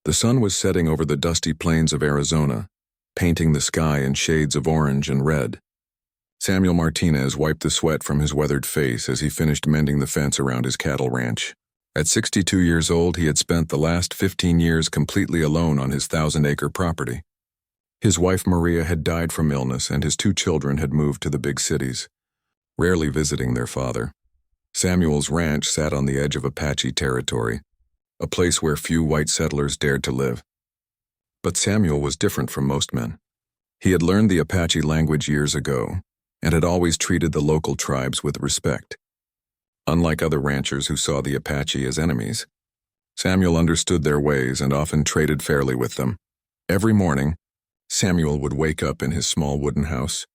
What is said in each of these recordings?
The sun was setting over the dusty plains of Arizona, painting the sky in shades of orange and red. Samuel Martinez wiped the sweat from his weathered face as he finished mending the fence around his cattle ranch. At 62 years old, he had spent the last 15 years completely alone on his 1,000-acre property. His wife Maria had died from illness, and his 2 children had moved to the big cities, rarely visiting their father. Samuel's ranch sat on the edge of Apache territory, a place where few white settlers dared to live. But Samuel was different from most men. He had learned the Apache language years ago, and had always treated the local tribes with respect. Unlike other ranchers who saw the Apache as enemies, Samuel understood their ways and often traded fairly with them. Every morning, Samuel would wake up in his small wooden house,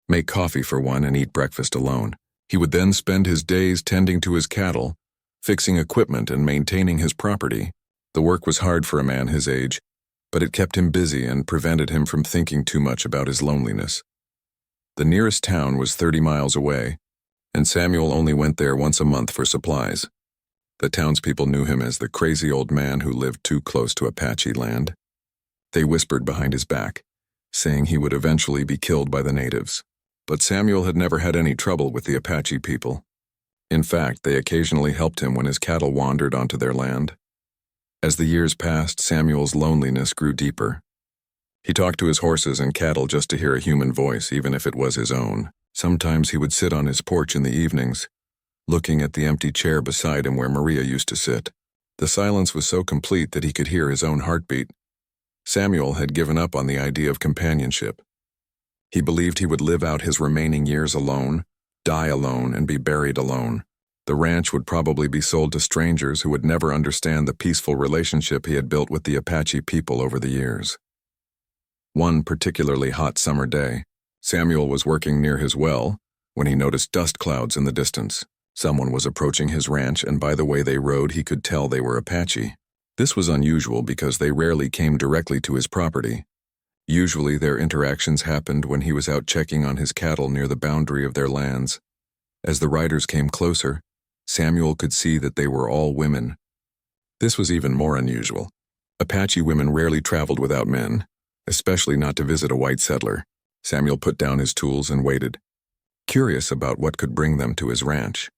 make coffee for one, and eat breakfast alone. He would then spend his days tending to his cattle, fixing equipment, and maintaining his property. The work was hard for a man his age, but it kept him busy and prevented him from thinking too much about his loneliness. The nearest town was 30 miles away, and Samuel only went there once a month for supplies. The townspeople knew him as the crazy old man who lived too close to Apache land. They whispered behind his back, saying he would eventually be killed by the natives. But Samuel had never had any trouble with the Apache people. In fact, they occasionally helped him when his cattle wandered onto their land. As the years passed, Samuel's loneliness grew deeper. He talked to his horses and cattle just to hear a human voice, even if it was his own. Sometimes he would sit on his porch in the evenings, looking at the empty chair beside him where Maria used to sit. The silence was so complete that he could hear his own heartbeat. Samuel had given up on the idea of companionship. He believed he would live out his remaining years alone, die alone, and be buried alone. The ranch would probably be sold to strangers who would never understand the peaceful relationship he had built with the Apache people over the years. One particularly hot summer day, Samuel was working near his well when he noticed dust clouds in the distance. Someone was approaching his ranch, and by the way they rode, he could tell they were Apache. This was unusual because they rarely came directly to his property. Usually their interactions happened when he was out checking on his cattle near the boundary of their lands. As the riders came closer, Samuel could see that they were all women. This was even more unusual. Apache women rarely traveled without men, especially not to visit a white settler. Samuel put down his tools and waited, curious about what could bring them to his ranch.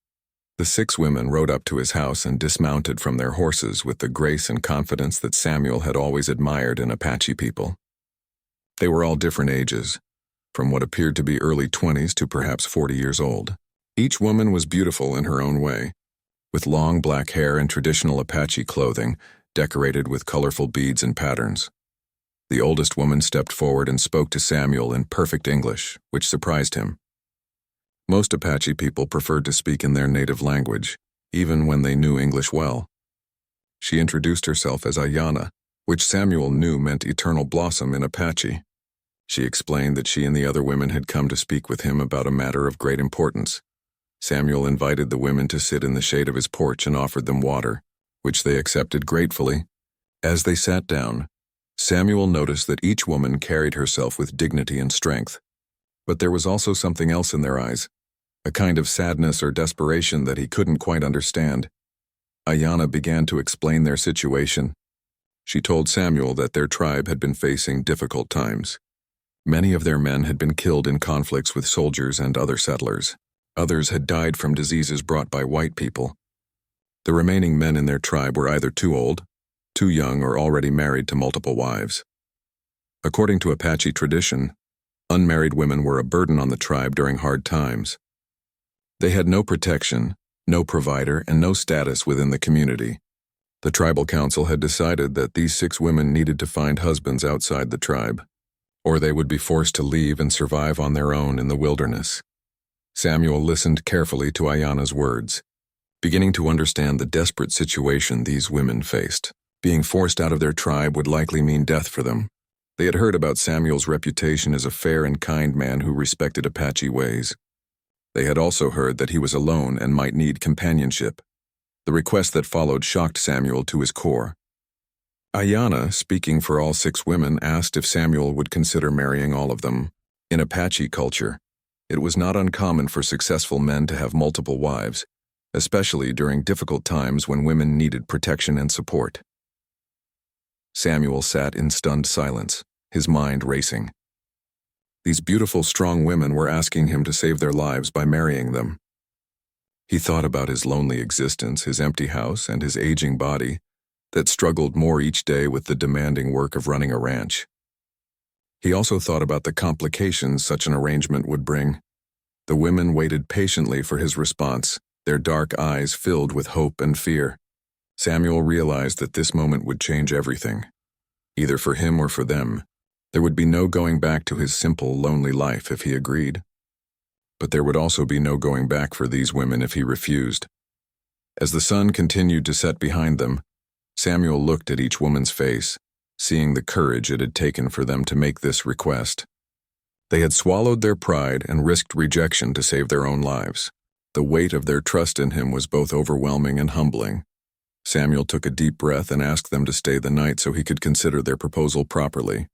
The 6 women rode up to his house and dismounted from their horses with the grace and confidence that Samuel had always admired in Apache people. They were all different ages, from what appeared to be early 20s to perhaps 40 years old. Each woman was beautiful in her own way, with long black hair and traditional Apache clothing decorated with colorful beads and patterns. The oldest woman stepped forward and spoke to Samuel in perfect English, which surprised him. Most Apache people preferred to speak in their native language, even when they knew English well. She introduced herself as Ayana, which Samuel knew meant eternal blossom in Apache. She explained that she and the other women had come to speak with him about a matter of great importance. Samuel invited the women to sit in the shade of his porch and offered them water, which they accepted gratefully. As they sat down, Samuel noticed that each woman carried herself with dignity and strength. But there was also something else in their eyes, a kind of sadness or desperation that he couldn't quite understand. Ayana began to explain their situation. She told Samuel that their tribe had been facing difficult times. Many of their men had been killed in conflicts with soldiers and other settlers. Others had died from diseases brought by white people. The remaining men in their tribe were either too old, too young, or already married to multiple wives. According to Apache tradition, unmarried women were a burden on the tribe during hard times. They had no protection, no provider, and no status within the community. The tribal council had decided that these 6 women needed to find husbands outside the tribe, or they would be forced to leave and survive on their own in the wilderness. Samuel listened carefully to Ayana's words, beginning to understand the desperate situation these women faced. Being forced out of their tribe would likely mean death for them. They had heard about Samuel's reputation as a fair and kind man who respected Apache ways. They had also heard that he was alone and might need companionship. The request that followed shocked Samuel to his core. Ayana, speaking for all 6 women, asked if Samuel would consider marrying all of them. In Apache culture, it was not uncommon for successful men to have multiple wives, especially during difficult times when women needed protection and support. Samuel sat in stunned silence, his mind racing. These beautiful, strong women were asking him to save their lives by marrying them. He thought about his lonely existence, his empty house, and his aging body that struggled more each day with the demanding work of running a ranch. He also thought about the complications such an arrangement would bring. The women waited patiently for his response, their dark eyes filled with hope and fear. Samuel realized that this moment would change everything. Either for him or for them, there would be no going back to his simple, lonely life if he agreed. But there would also be no going back for these women if he refused. As the sun continued to set behind them, Samuel looked at each woman's face, seeing the courage it had taken for them to make this request. They had swallowed their pride and risked rejection to save their own lives. The weight of their trust in him was both overwhelming and humbling. Samuel took a deep breath and asked them to stay the night so he could consider their proposal properly.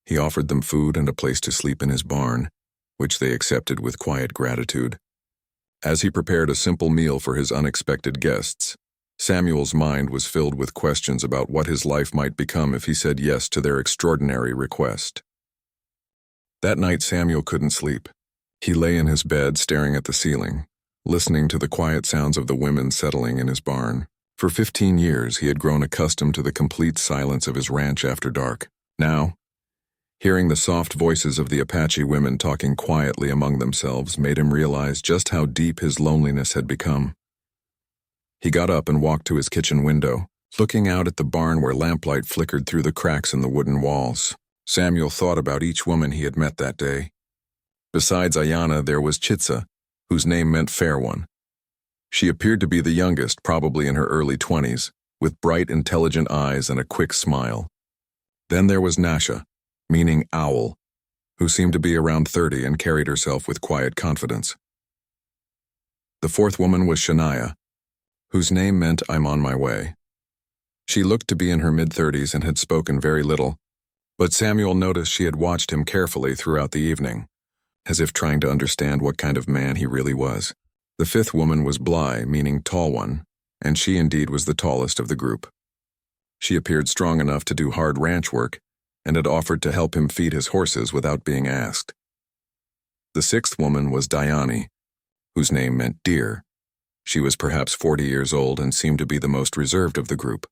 He offered them food and a place to sleep in his barn, which they accepted with quiet gratitude. As he prepared a simple meal for his unexpected guests, Samuel's mind was filled with questions about what his life might become if he said yes to their extraordinary request. That night Samuel couldn't sleep. He lay in his bed staring at the ceiling, listening to the quiet sounds of the women settling in his barn. For 15 years he had grown accustomed to the complete silence of his ranch after dark. Now, hearing the soft voices of the Apache women talking quietly among themselves made him realize just how deep his loneliness had become. He got up and walked to his kitchen window, looking out at the barn where lamplight flickered through the cracks in the wooden walls. Samuel thought about each woman he had met that day. Besides Ayana, there was Chitsa, whose name meant fair one. She appeared to be the youngest, probably in her early 20s, with bright, intelligent eyes and a quick smile. Then there was Nasha, meaning owl, who seemed to be around 30 and carried herself with quiet confidence. The fourth woman was Shania, whose name meant I'm on my way. She looked to be in her mid-30s and had spoken very little, but Samuel noticed she had watched him carefully throughout the evening, as if trying to understand what kind of man he really was. The fifth woman was Bly, meaning tall one, and she indeed was the tallest of the group. She appeared strong enough to do hard ranch work, and had offered to help him feed his horses without being asked. The sixth woman was Diani, whose name meant deer. She was perhaps 40 years old and seemed to be the most reserved of the group.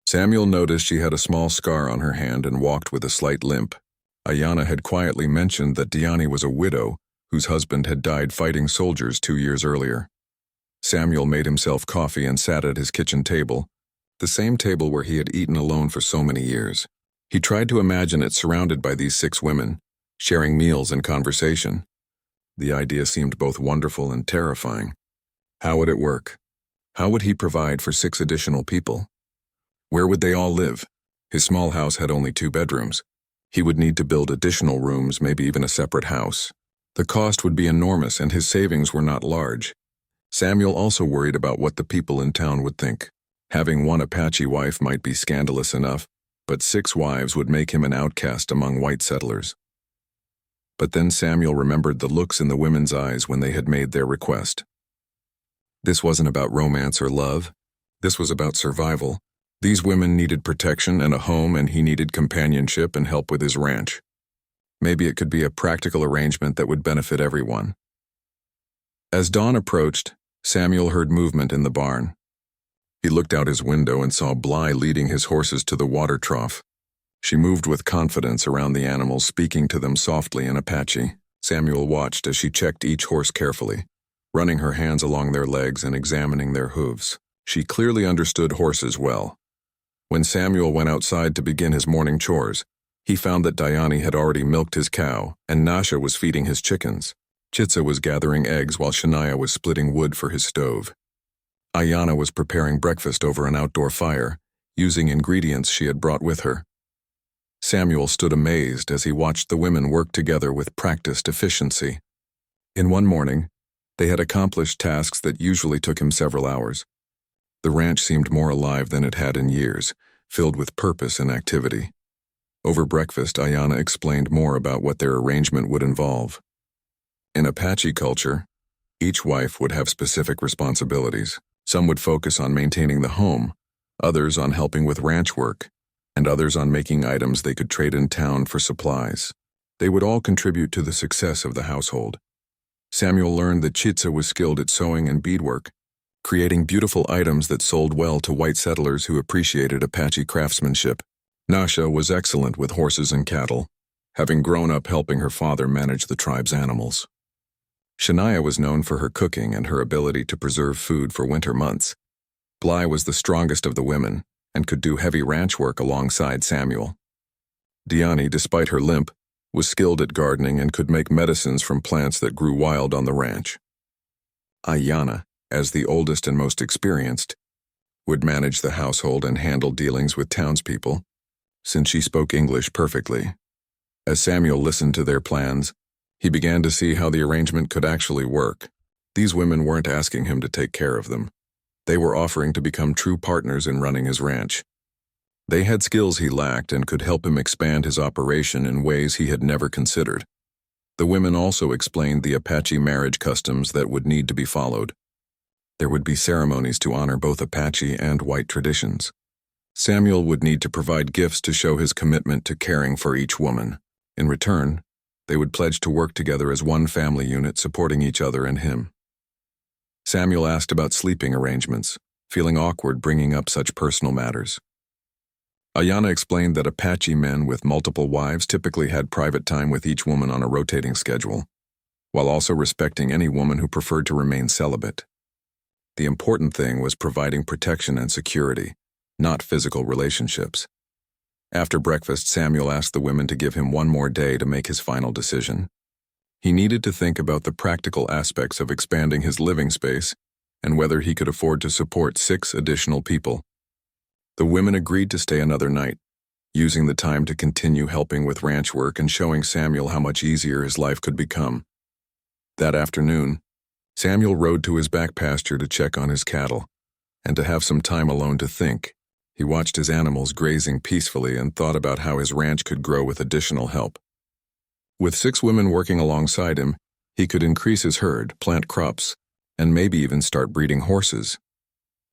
Samuel noticed she had a small scar on her hand and walked with a slight limp. Ayana had quietly mentioned that Diani was a widow whose husband had died fighting soldiers 2 years earlier. Samuel made himself coffee and sat at his kitchen table, the same table where he had eaten alone for so many years. He tried to imagine it surrounded by these 6 women, sharing meals and conversation. The idea seemed both wonderful and terrifying. How would it work? How would he provide for 6 additional people? Where would they all live? His small house had only 2 bedrooms. He would need to build additional rooms, maybe even a separate house. The cost would be enormous and his savings were not large. Samuel also worried about what the people in town would think. Having one Apache wife might be scandalous enough, but 6 wives would make him an outcast among white settlers. But then Samuel remembered the looks in the women's eyes when they had made their request. This wasn't about romance or love. This was about survival. These women needed protection and a home, and he needed companionship and help with his ranch. Maybe it could be a practical arrangement that would benefit everyone. As dawn approached, Samuel heard movement in the barn. He looked out his window and saw Bly leading his horses to the water trough. She moved with confidence around the animals, speaking to them softly in Apache. Samuel watched as she checked each horse carefully, running her hands along their legs and examining their hooves. She clearly understood horses well. When Samuel went outside to begin his morning chores, he found that Diani had already milked his cow and Nasha was feeding his chickens. Chitsa was gathering eggs while Shania was splitting wood for his stove. Ayana was preparing breakfast over an outdoor fire, using ingredients she had brought with her. Samuel stood amazed as he watched the women work together with practiced efficiency. In one morning, they had accomplished tasks that usually took him several hours. The ranch seemed more alive than it had in years, filled with purpose and activity. Over breakfast, Ayana explained more about what their arrangement would involve. In Apache culture, each wife would have specific responsibilities. Some would focus on maintaining the home, others on helping with ranch work, and others on making items they could trade in town for supplies. They would all contribute to the success of the household. Samuel learned that Chitsa was skilled at sewing and beadwork, creating beautiful items that sold well to white settlers who appreciated Apache craftsmanship. Nasha was excellent with horses and cattle, having grown up helping her father manage the tribe's animals. Shania was known for her cooking and her ability to preserve food for winter months. Bly was the strongest of the women and could do heavy ranch work alongside Samuel. Diani, despite her limp, was skilled at gardening and could make medicines from plants that grew wild on the ranch. Ayana, as the oldest and most experienced, would manage the household and handle dealings with townspeople, since she spoke English perfectly. As Samuel listened to their plans, he began to see how the arrangement could actually work. These women weren't asking him to take care of them. They were offering to become true partners in running his ranch. They had skills he lacked and could help him expand his operation in ways he had never considered. The women also explained the Apache marriage customs that would need to be followed. There would be ceremonies to honor both Apache and white traditions. Samuel would need to provide gifts to show his commitment to caring for each woman. In return, they would pledge to work together as one family unit, supporting each other and him. Samuel asked about sleeping arrangements, feeling awkward bringing up such personal matters. Ayana explained that Apache men with multiple wives typically had private time with each woman on a rotating schedule, while also respecting any woman who preferred to remain celibate. The important thing was providing protection and security, not physical relationships. After breakfast, Samuel asked the women to give him one more day to make his final decision. He needed to think about the practical aspects of expanding his living space and whether he could afford to support 6 additional people. The women agreed to stay another night, using the time to continue helping with ranch work and showing Samuel how much easier his life could become. That afternoon, Samuel rode to his back pasture to check on his cattle, and to have some time alone to think. He watched his animals grazing peacefully and thought about how his ranch could grow with additional help. With 6 women working alongside him, he could increase his herd, plant crops, and maybe even start breeding horses.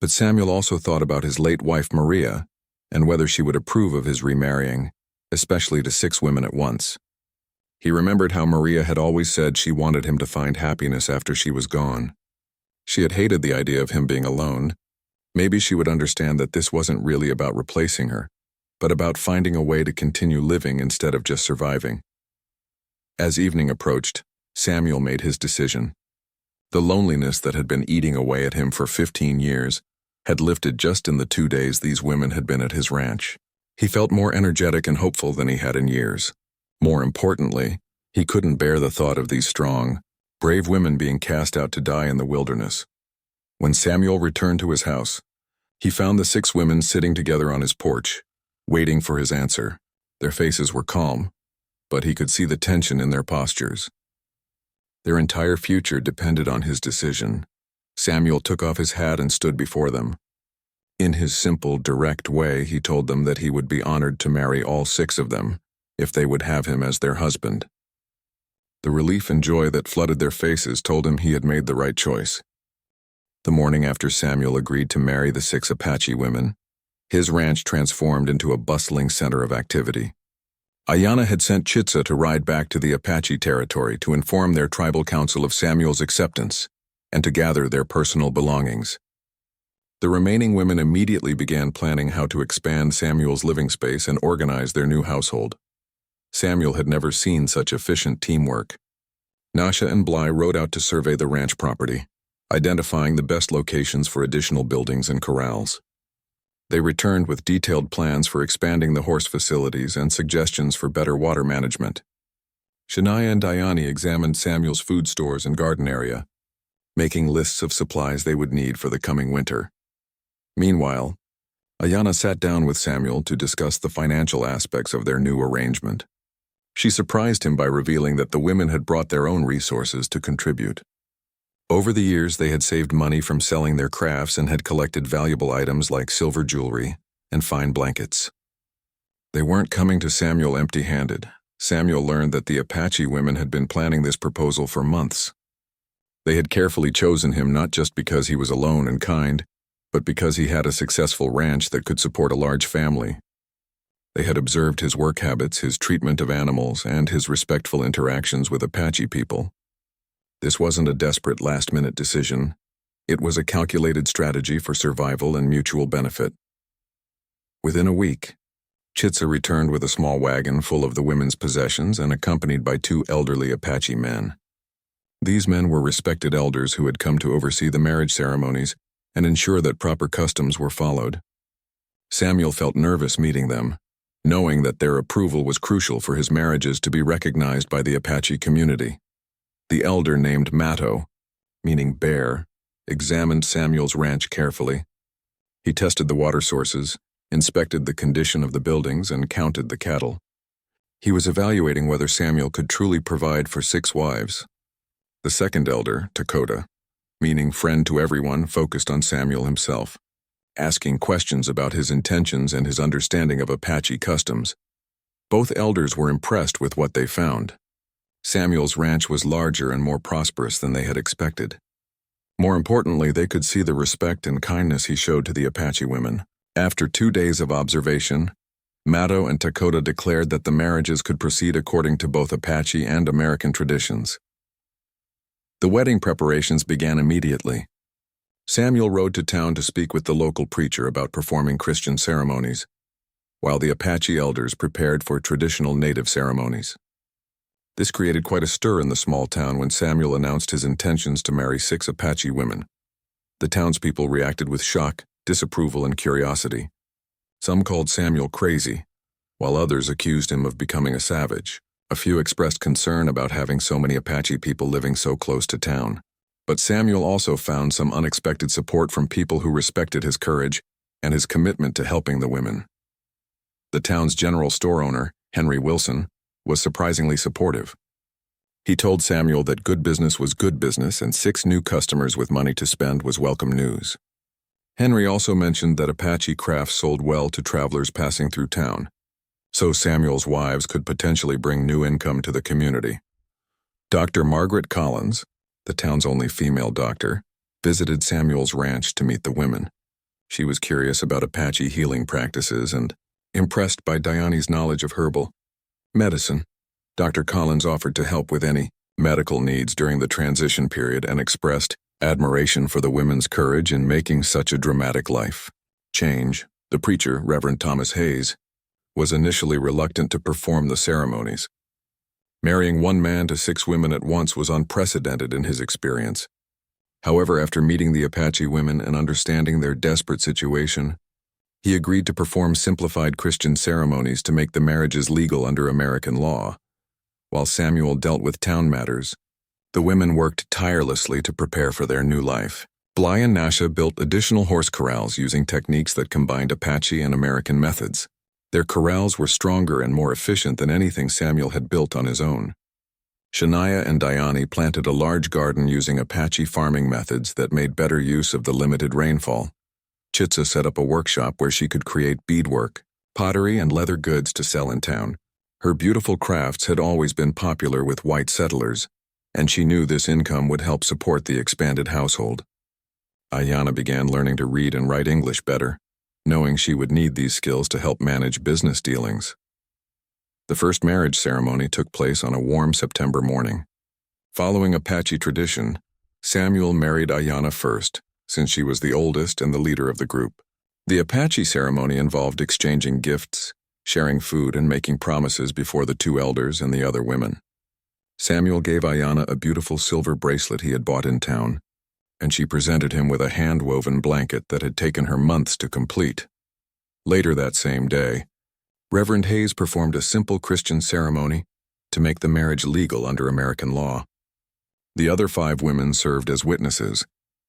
But Samuel also thought about his late wife Maria and whether she would approve of his remarrying, especially to 6 women at once. He remembered how Maria had always said she wanted him to find happiness after she was gone. She had hated the idea of him being alone. Maybe she would understand that this wasn't really about replacing her, but about finding a way to continue living instead of just surviving. As evening approached, Samuel made his decision. The loneliness that had been eating away at him for 15 years had lifted just in the 2 days these women had been at his ranch. He felt more energetic and hopeful than he had in years. More importantly, he couldn't bear the thought of these strong, brave women being cast out to die in the wilderness. When Samuel returned to his house, he found the 6 women sitting together on his porch, waiting for his answer. Their faces were calm, but he could see the tension in their postures. Their entire future depended on his decision. Samuel took off his hat and stood before them. In his simple, direct way, he told them that he would be honored to marry all 6 of them, if they would have him as their husband. The relief and joy that flooded their faces told him he had made the right choice. The morning after Samuel agreed to marry the 6 Apache women, his ranch transformed into a bustling center of activity. Ayana had sent Chitsa to ride back to the Apache territory to inform their tribal council of Samuel's acceptance and to gather their personal belongings. The remaining women immediately began planning how to expand Samuel's living space and organize their new household. Samuel had never seen such efficient teamwork. Nasha and Bly rode out to survey the ranch property, identifying the best locations for additional buildings and corrals. They returned with detailed plans for expanding the horse facilities and suggestions for better water management. Shania and Diani examined Samuel's food stores and garden area, making lists of supplies they would need for the coming winter. Meanwhile, Ayana sat down with Samuel to discuss the financial aspects of their new arrangement. She surprised him by revealing that the women had brought their own resources to contribute. Over the years, they had saved money from selling their crafts and had collected valuable items like silver jewelry and fine blankets. They weren't coming to Samuel empty-handed. Samuel learned that the Apache women had been planning this proposal for months. They had carefully chosen him not just because he was alone and kind, but because he had a successful ranch that could support a large family. They had observed his work habits, his treatment of animals, and his respectful interactions with Apache people. This wasn't a desperate last-minute decision. It was a calculated strategy for survival and mutual benefit. Within a week, Chitsa returned with a small wagon full of the women's possessions and accompanied by 2 elderly Apache men. These men were respected elders who had come to oversee the marriage ceremonies and ensure that proper customs were followed. Samuel felt nervous meeting them, knowing that their approval was crucial for his marriages to be recognized by the Apache community. The elder named Matto, meaning bear, examined Samuel's ranch carefully. He tested the water sources, inspected the condition of the buildings, and counted the cattle. He was evaluating whether Samuel could truly provide for 6 wives. The second elder, Dakota, meaning friend to everyone, focused on Samuel himself, asking questions about his intentions and his understanding of Apache customs. Both elders were impressed with what they found. Samuel's ranch was larger and more prosperous than they had expected. More importantly, they could see the respect and kindness he showed to the Apache women. After 2 days of observation, Matto and Dakota declared that the marriages could proceed according to both Apache and American traditions. The wedding preparations began immediately. Samuel rode to town to speak with the local preacher about performing Christian ceremonies, while the Apache elders prepared for traditional native ceremonies. This created quite a stir in the small town when Samuel announced his intentions to marry 6 Apache women. The townspeople reacted with shock, disapproval, and curiosity. Some called Samuel crazy, while others accused him of becoming a savage. A few expressed concern about having so many Apache people living so close to town. But Samuel also found some unexpected support from people who respected his courage and his commitment to helping the women. The town's general store owner, Henry Wilson, was surprisingly supportive. He told Samuel that good business was good business and 6 new customers with money to spend was welcome news. Henry also mentioned that Apache crafts sold well to travelers passing through town, so Samuel's wives could potentially bring new income to the community. Dr. Margaret Collins, the town's only female doctor, visited Samuel's ranch to meet the women. She was curious about Apache healing practices and impressed by Diane's knowledge of herbal medicine. Dr. Collins offered to help with any medical needs during the transition period and expressed admiration for the women's courage in making such a dramatic life change. The preacher, Reverend Thomas Hayes, was initially reluctant to perform the ceremonies. Marrying 1 man to 6 women at once was unprecedented in his experience. However, after meeting the Apache women and understanding their desperate situation, he agreed to perform simplified Christian ceremonies to make the marriages legal under American law. While Samuel dealt with town matters, the women worked tirelessly to prepare for their new life. Bly and Nasha built additional horse corrals using techniques that combined Apache and American methods. Their corrals were stronger and more efficient than anything Samuel had built on his own. Shania and Diane planted a large garden using Apache farming methods that made better use of the limited rainfall. Chitsa set up a workshop where she could create beadwork, pottery, and leather goods to sell in town. Her beautiful crafts had always been popular with white settlers, and she knew this income would help support the expanded household. Ayana began learning to read and write English better, knowing she would need these skills to help manage business dealings. The first marriage ceremony took place on a warm September morning. Following Apache tradition, Samuel married Ayana first, since she was the oldest and the leader of the group. The Apache ceremony involved exchanging gifts, sharing food, and making promises before the 2 elders and the other women. Samuel gave Ayana a beautiful silver bracelet he had bought in town, and she presented him with a hand-woven blanket that had taken her months to complete. Later that same day, Reverend Hayes performed a simple Christian ceremony to make the marriage legal under American law. The other 5 women served as witnesses,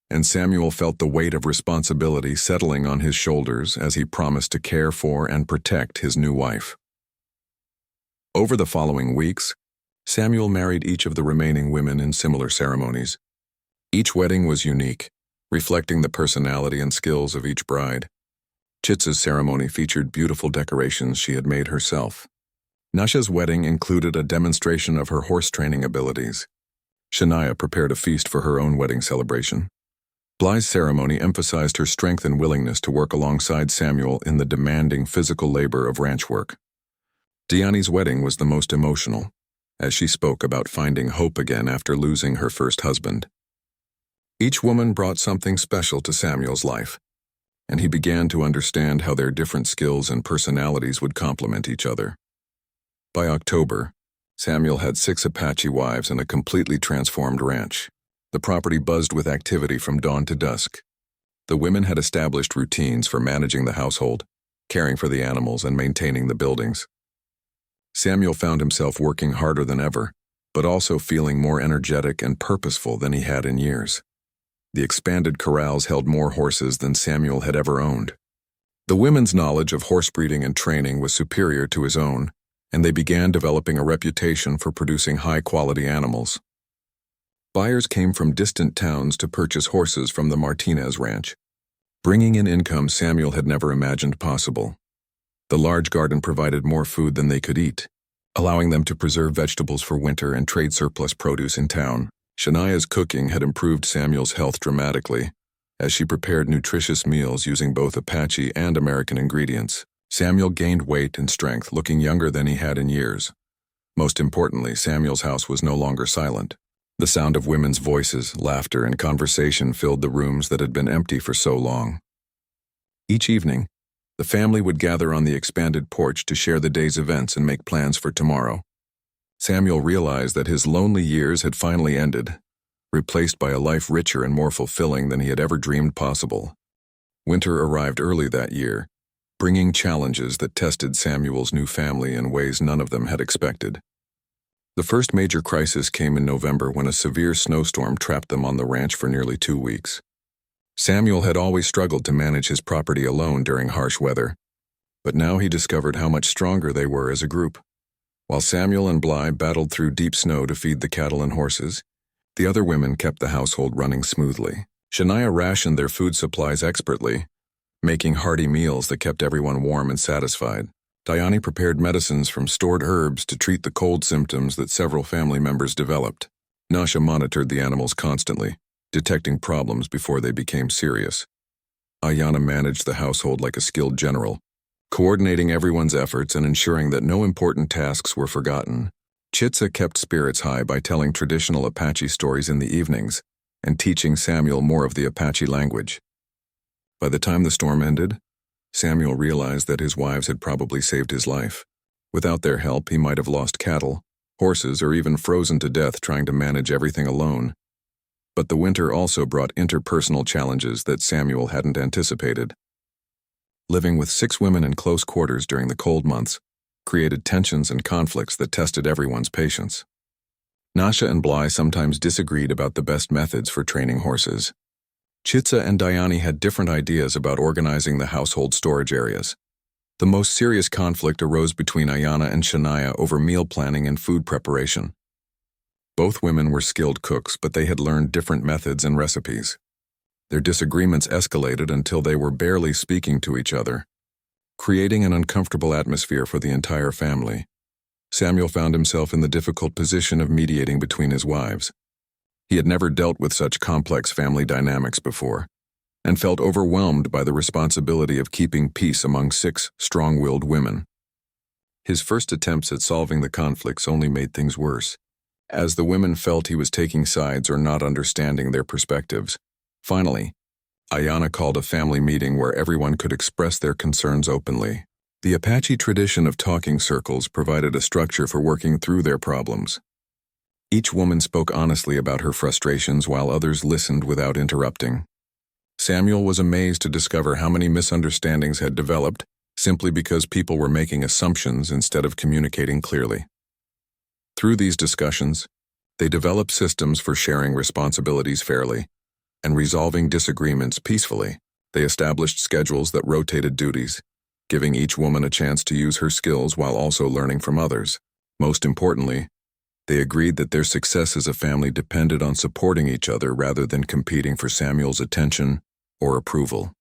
and Samuel felt the weight of responsibility settling on his shoulders as he promised to care for and protect his new wife. Over the following weeks, Samuel married each of the remaining women in similar ceremonies. Each wedding was unique, reflecting the personality and skills of each bride. Chitsa's ceremony featured beautiful decorations she had made herself. Nasha's wedding included a demonstration of her horse training abilities. Shania prepared a feast for her own wedding celebration. Bly's ceremony emphasized her strength and willingness to work alongside Samuel in the demanding physical labor of ranch work. Diani's wedding was the most emotional, as she spoke about finding hope again after losing her first husband. Each woman brought something special to Samuel's life, and he began to understand how their different skills and personalities would complement each other. By October, Samuel had 6 Apache wives and a completely transformed ranch. The property buzzed with activity from dawn to dusk. The women had established routines for managing the household, caring for the animals, and maintaining the buildings. Samuel found himself working harder than ever, but also feeling more energetic and purposeful than he had in years. The expanded corrals held more horses than Samuel had ever owned. The women's knowledge of horse breeding and training was superior to his own, and they began developing a reputation for producing high-quality animals. Buyers came from distant towns to purchase horses from the Martinez ranch, bringing in income Samuel had never imagined possible. The large garden provided more food than they could eat, allowing them to preserve vegetables for winter and trade surplus produce in town. Shania's cooking had improved Samuel's health dramatically, as she prepared nutritious meals using both Apache and American ingredients. Samuel gained weight and strength, looking younger than he had in years. Most importantly, Samuel's house was no longer silent. The sound of women's voices, laughter, and conversation filled the rooms that had been empty for so long. Each evening, the family would gather on the expanded porch to share the day's events and make plans for tomorrow. Samuel realized that his lonely years had finally ended, replaced by a life richer and more fulfilling than he had ever dreamed possible. Winter arrived early that year, bringing challenges that tested Samuel's new family in ways none of them had expected. The first major crisis came in November when a severe snowstorm trapped them on the ranch for nearly 2 weeks. Samuel had always struggled to manage his property alone during harsh weather, but now he discovered how much stronger they were as a group. While Samuel and Bly battled through deep snow to feed the cattle and horses, the other women kept the household running smoothly. Shania rationed their food supplies expertly, making hearty meals that kept everyone warm and satisfied. Diani prepared medicines from stored herbs to treat the cold symptoms that several family members developed. Nasha monitored the animals constantly, detecting problems before they became serious. Ayana managed the household like a skilled general, coordinating everyone's efforts and ensuring that no important tasks were forgotten. Chitsa kept spirits high by telling traditional Apache stories in the evenings and teaching Samuel more of the Apache language. By the time the storm ended, Samuel realized that his wives had probably saved his life. Without their help, he might have lost cattle, horses, or even frozen to death trying to manage everything alone. But the winter also brought interpersonal challenges that Samuel hadn't anticipated. Living with 6 women in close quarters during the cold months created tensions and conflicts that tested everyone's patience. Nasha and Bly sometimes disagreed about the best methods for training horses. Chitsa and Diani had different ideas about organizing the household storage areas. The most serious conflict arose between Ayana and Shania over meal planning and food preparation. Both women were skilled cooks, but they had learned different methods and recipes. Their disagreements escalated until they were barely speaking to each other, creating an uncomfortable atmosphere for the entire family. Samuel found himself in the difficult position of mediating between his wives. He had never dealt with such complex family dynamics before, and felt overwhelmed by the responsibility of keeping peace among 6 strong-willed women. His first attempts at solving the conflicts only made things worse, as the women felt he was taking sides or not understanding their perspectives. Finally, Ayana called a family meeting where everyone could express their concerns openly. The Apache tradition of talking circles provided a structure for working through their problems. Each woman spoke honestly about her frustrations while others listened without interrupting. Samuel was amazed to discover how many misunderstandings had developed simply because people were making assumptions instead of communicating clearly. Through these discussions, they developed systems for sharing responsibilities fairly and resolving disagreements peacefully. They established schedules that rotated duties, giving each woman a chance to use her skills while also learning from others. Most importantly, they agreed that their success as a family depended on supporting each other rather than competing for Samuel's attention or approval.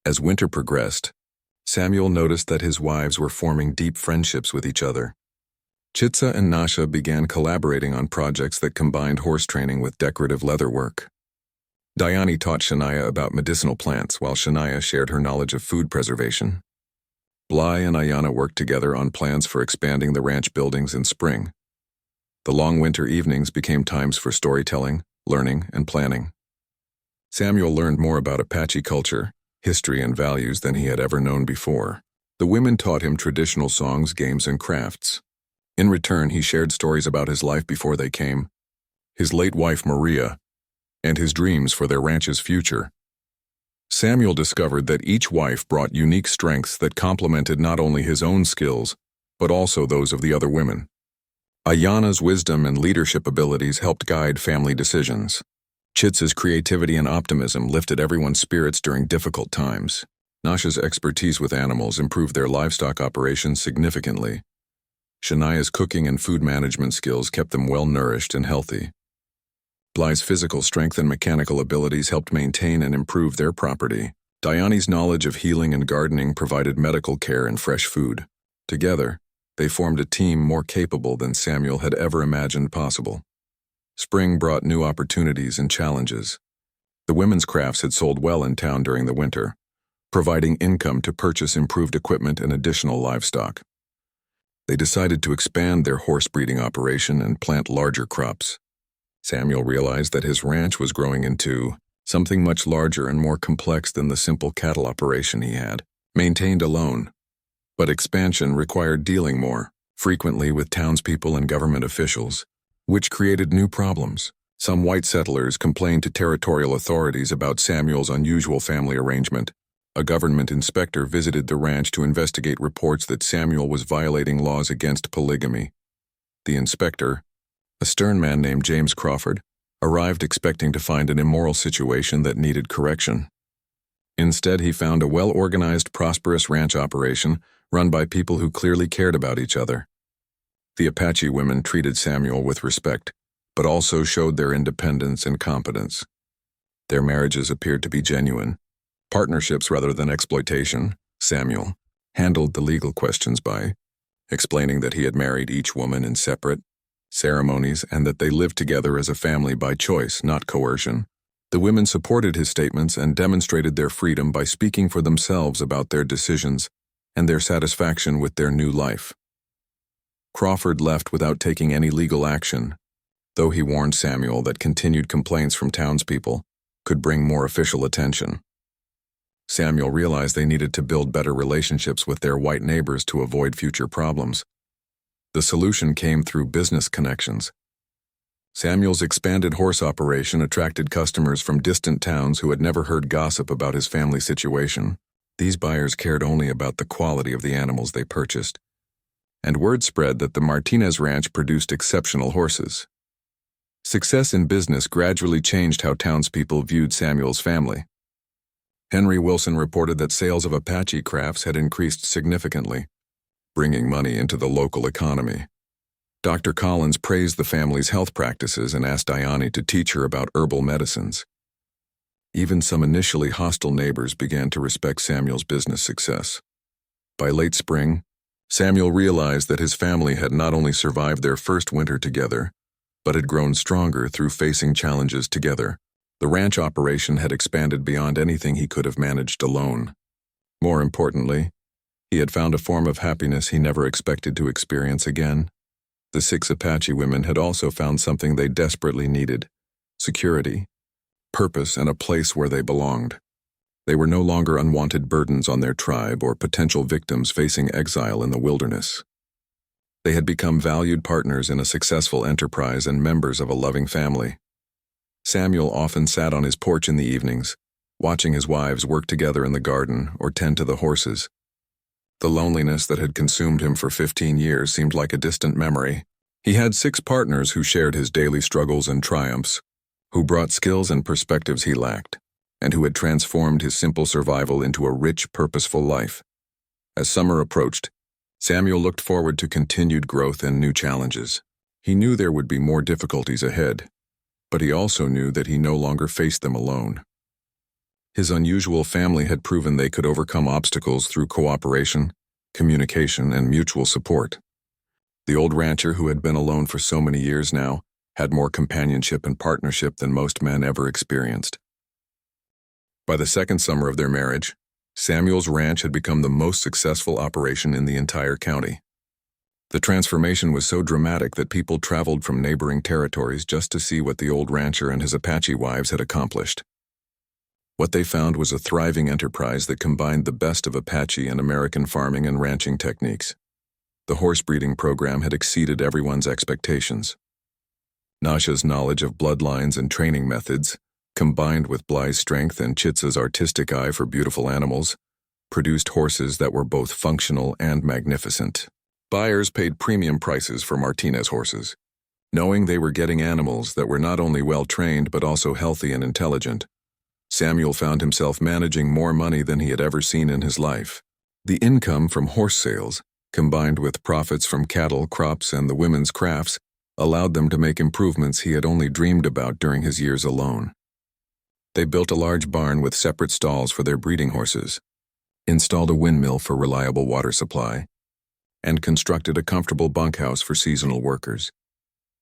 As winter progressed, Samuel noticed that his wives were forming deep friendships with each other. Chitsa and Nasha began collaborating on projects that combined horse training with decorative leather work. Dayani taught Shania about medicinal plants while Shania shared her knowledge of food preservation. Bly and Ayana worked together on plans for expanding the ranch buildings in spring. The long winter evenings became times for storytelling, learning, and planning. Samuel learned more about Apache culture, history, and values than he had ever known before. The women taught him traditional songs, games, and crafts. In return, he shared stories about his life before they came, his late wife Maria, and his dreams for their ranch's future. Samuel discovered that each wife brought unique strengths that complemented not only his own skills, but also those of the other women. Ayana's wisdom and leadership abilities helped guide family decisions. Chitz's creativity and optimism lifted everyone's spirits during difficult times. Nasha's expertise with animals improved their livestock operations significantly. Shania's cooking and food management skills kept them well-nourished and healthy. Bly's physical strength and mechanical abilities helped maintain and improve their property. Dayani's knowledge of healing and gardening provided medical care and fresh food. Together, they formed a team more capable than Samuel had ever imagined possible. Spring brought new opportunities and challenges. The women's crafts had sold well in town during the winter, providing income to purchase improved equipment and additional livestock. They decided to expand their horse breeding operation and plant larger crops. Samuel realized that his ranch was growing into something much larger and more complex than the simple cattle operation he had maintained alone. But expansion required dealing more frequently with townspeople and government officials, which created new problems. Some white settlers complained to territorial authorities about Samuel's unusual family arrangement. A government inspector visited the ranch to investigate reports that Samuel was violating laws against polygamy. The inspector, a stern man named James Crawford, arrived expecting to find an immoral situation that needed correction. Instead, he found a well-organized, prosperous ranch operation run by people who clearly cared about each other. The Apache women treated Samuel with respect, but also showed their independence and competence. Their marriages appeared to be genuine, partnerships rather than exploitation. Samuel handled the legal questions by explaining that he had married each woman in separate ceremonies and that they lived together as a family by choice, not coercion. The women supported his statements and demonstrated their freedom by speaking for themselves about their decisions and their satisfaction with their new life. Crawford left without taking any legal action, though he warned Samuel that continued complaints from townspeople could bring more official attention. Samuel realized they needed to build better relationships with their white neighbors to avoid future problems. The solution came through business connections. Samuel's expanded horse operation attracted customers from distant towns who had never heard gossip about his family situation. These buyers cared only about the quality of the animals they purchased, and word spread that the Martinez Ranch produced exceptional horses. Success in business gradually changed how townspeople viewed Samuel's family. Henry Wilson reported that sales of Apache crafts had increased significantly, bringing money into the local economy. Dr. Collins praised the family's health practices and asked Dayani to teach her about herbal medicines. Even some initially hostile neighbors began to respect Samuel's business success. By late spring, Samuel realized that his family had not only survived their first winter together, but had grown stronger through facing challenges together. The ranch operation had expanded beyond anything he could have managed alone. More importantly, he had found a form of happiness he never expected to experience again. The 6 Apache women had also found something they desperately needed: security, purpose, and a place where they belonged. They were no longer unwanted burdens on their tribe or potential victims facing exile in the wilderness. They had become valued partners in a successful enterprise and members of a loving family. Samuel often sat on his porch in the evenings, watching his wives work together in the garden or tend to the horses. The loneliness that had consumed him for 15 years seemed like a distant memory. He had 6 partners who shared his daily struggles and triumphs, who brought skills and perspectives he lacked, and who had transformed his simple survival into a rich, purposeful life. As summer approached, Samuel looked forward to continued growth and new challenges. He knew there would be more difficulties ahead, but he also knew that he no longer faced them alone. His unusual family had proven they could overcome obstacles through cooperation, communication, and mutual support. The old rancher, who had been alone for so many years now, had more companionship and partnership than most men ever experienced. By the second summer of their marriage, Samuel's ranch had become the most successful operation in the entire county. The transformation was so dramatic that people traveled from neighboring territories just to see what the old rancher and his Apache wives had accomplished. What they found was a thriving enterprise that combined the best of Apache and American farming and ranching techniques. The horse breeding program had exceeded everyone's expectations. Nasha's knowledge of bloodlines and training methods, combined with Bly's strength and Chitsa's artistic eye for beautiful animals, produced horses that were both functional and magnificent. Buyers paid premium prices for Martinez horses, knowing they were getting animals that were not only well-trained but also healthy and intelligent. Samuel found himself managing more money than he had ever seen in his life. The income from horse sales, combined with profits from cattle, crops, and the women's crafts, allowed them to make improvements he had only dreamed about during his years alone. They built a large barn with separate stalls for their breeding horses, installed a windmill for reliable water supply, and constructed a comfortable bunkhouse for seasonal workers.